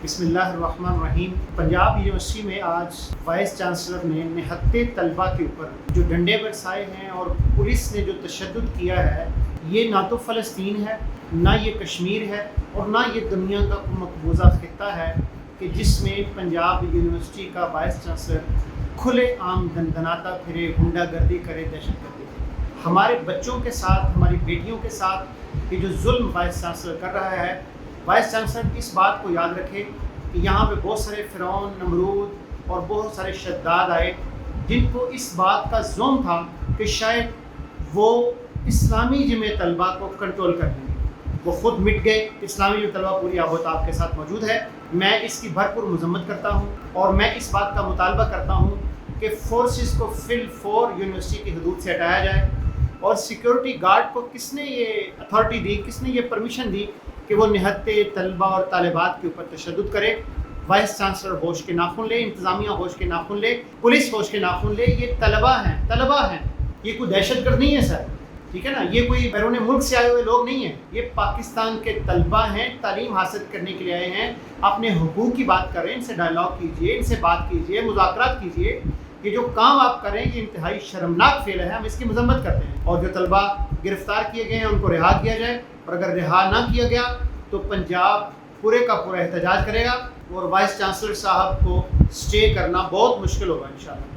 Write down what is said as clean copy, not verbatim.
بسم اللہ الرحمن الرحیم۔ پنجاب یونیورسٹی میں آج وائس چانسلر نے نہتے طلباء کے اوپر جو ڈنڈے برسائے ہیں اور پولیس نے جو تشدد کیا ہے، یہ نہ تو فلسطین ہے، نہ یہ کشمیر ہے، اور نہ یہ دنیا کا مقبوضہ خطہ ہے کہ جس میں پنجاب یونیورسٹی کا وائس چانسلر کھلے عام دندناتا پھرے، غنڈہ گردی کرے، دہشت گردی کرے۔ ہمارے بچوں کے ساتھ، ہماری بیٹیوں کے ساتھ یہ جو ظلم وائس چانسلر کر رہا ہے، وائس چانسلر اس بات کو یاد رکھے کہ یہاں پہ بہت سارے فرعون، نمرود اور بہت سارے شداد آئے جن کو اس بات کا ظلم تھا کہ شاید وہ اسلامی جمع طلباء کو کنٹرول کر دیں گے۔ وہ خود مٹ گئے۔ اسلامی جمع طلباء پوری آب کے ساتھ موجود ہے۔ میں اس کی بھرپور مذمت کرتا ہوں اور میں اس بات کا مطالبہ کرتا ہوں کہ فورسز کو فور یونیورسٹی کی حدود سے ہٹایا جائے، اور سیکیورٹی گارڈ کو کس نے یہ اتھارٹی دی، کس نے یہ پرمیشن دی کہ وہ نہتے طلباء اور طالبات کے اوپر تشدد کرے۔ وائس چانسلر ہوش کے ناخن لے، انتظامیہ ہوش کے ناخن لے، پولیس ہوش کے ناخن لے۔ یہ طلباء ہیں، یہ کوئی دہشت گرد نہیں ہے سر، ٹھیک ہے نا؟ یہ کوئی بیرون ملک سے آئے ہوئے لوگ نہیں ہیں، یہ پاکستان کے طلباء ہیں، تعلیم حاصل کرنے کے لیے آئے ہیں، اپنے حقوق کی بات کر رہے ہیں۔ ان سے ڈائلاگ کیجئے، ان سے بات کیجئے، مذاکرات کیجئے۔ یہ جو کام آپ کریں یہ انتہائی شرمناک فعل ہے، ہم اس کی مذمت کرتے ہیں، اور جو طلباء گرفتار کیے گئے ہیں ان کو رہا کیا جائے، اور اگر رہا نہ کیا گیا تو پنجاب پورے کا پورا احتجاج کرے گا، اور وائس چانسلر صاحب کو سٹے کرنا بہت مشکل ہوگا انشاءاللہ۔